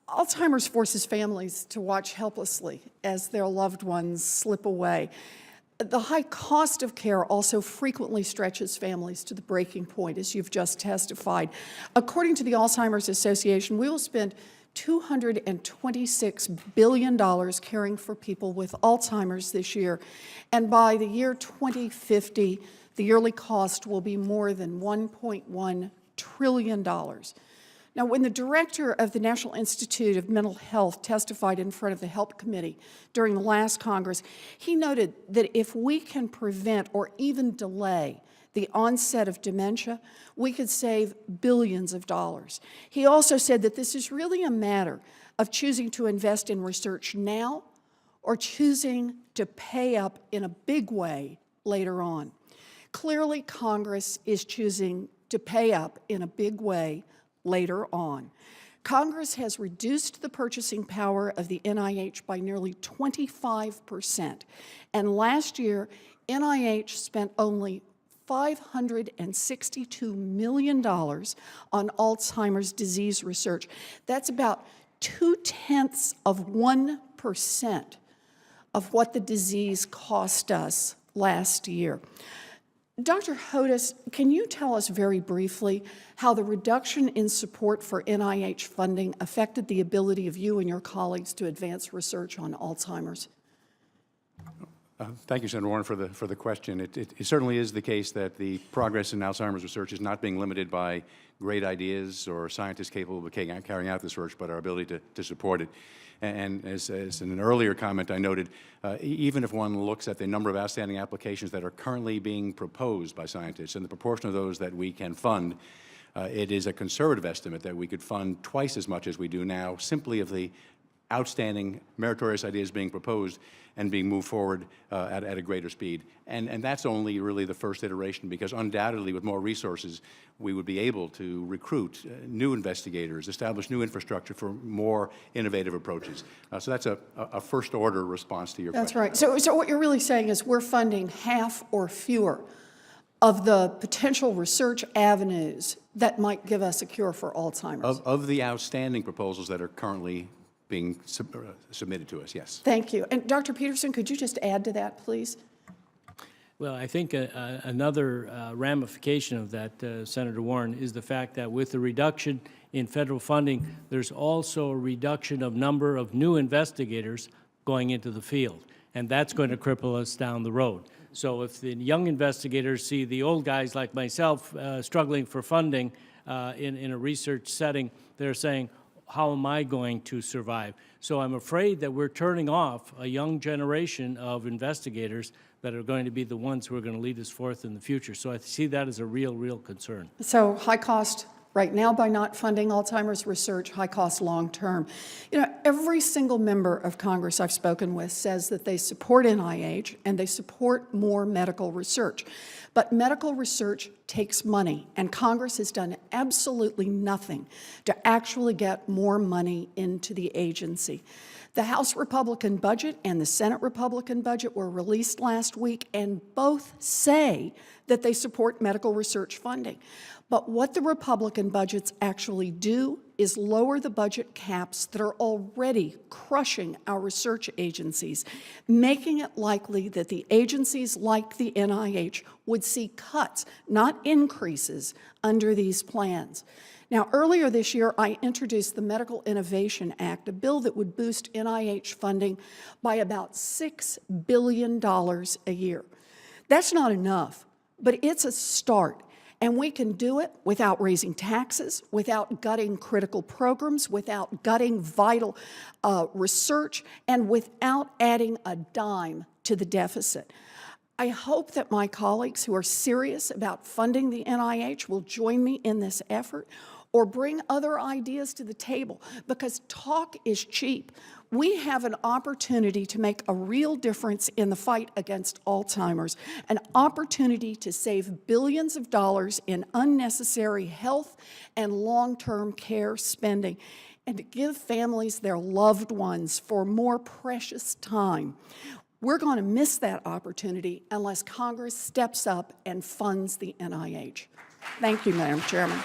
Alzheimer's forces families to watch helplessly as their loved ones slip away. The high cost of care also frequently stretches families to the breaking point, as you've just testified. According to the Alzheimer's Association, we will spend $226 billion caring for people with Alzheimer's this year, and by the year 2050, the yearly cost will be more than $1.1 trillion. Now, when the director of the National Institute of Mental Health testified in front of the HELP Committee during the last Congress, he noted that if we can prevent or even delay the onset of dementia, we could save billions of dollars. He also said that this is really a matter of choosing to invest in research now or choosing to pay up in a big way later on. Clearly, Congress is choosing to pay up in a big way later on. Congress has reduced the purchasing power of the NIH by nearly 25%. And last year, NIH spent only $562 million on Alzheimer's disease research. That's about 0.2% of what the disease cost us last year. Dr. Hodes, can you tell us very briefly how the reduction in support for NIH funding affected the ability of you and your colleagues to advance research on Alzheimer's? Thank you, Senator Warren, for the question. It certainly is the case that the progress in Alzheimer's research is not being limited by great ideas or scientists capable of carrying out this research, but our ability to support it. And as in an earlier comment I noted, even if one looks at the number of outstanding applications that are currently being proposed by scientists and the proportion of those that we can fund, it is a conservative estimate that we could fund twice as much as we do now, simply of the outstanding meritorious ideas being proposed and being moved forward at a greater speed. And that's only really the first iteration, because undoubtedly with more resources we would be able to recruit new investigators, establish new infrastructure for more innovative approaches. So that's a first order response to your question. That's right. So what you're really saying is we're funding half or fewer of the potential research avenues that might give us a cure for Alzheimer's. Of the outstanding proposals that are currently being submitted to us, yes. Thank you. And Dr. Peterson, could you just add to that, please? Well, I think another ramification of that, Senator Warren, is the fact that with the reduction in federal funding, there's also a reduction of number of new investigators going into the field, and that's going to cripple us down the road. So if the young investigators see the old guys like myself struggling for funding in a research setting, they're saying, how am I going to survive? So I'm afraid that we're turning off a young generation of investigators that are going to be the ones who are going to lead us forth in the future. So I see that as a real concern. So high cost right now by not funding Alzheimer's research, high cost long term. You know, every single member of Congress I've spoken with says that they support NIH and they support more medical research. But medical research takes money, and Congress has done absolutely nothing to actually get more money into the agency. The House Republican budget and the Senate Republican budget were released last week, and both say that they support medical research funding. But what the Republican budgets actually do is lower the budget caps that are already crushing our research agencies, making it likely that the agencies like the NIH would see cuts, not increases, under these plans. Now, earlier this year, I introduced the Medical Innovation Act, a bill that would boost NIH funding by about $6 billion a year. That's not enough, but it's a start. And we can do it without raising taxes, without gutting critical programs, without gutting vital research, and without adding a dime to the deficit. I hope that my colleagues who are serious about funding the NIH will join me in this effort or bring other ideas to the table, because talk is cheap. We have an opportunity to make a real difference in the fight against Alzheimer's, an opportunity to save billions of dollars in unnecessary health and long-term care spending, and to give families their loved ones for more precious time. We're going to miss that opportunity unless Congress steps up and funds the NIH. Thank you, Madam Chairman.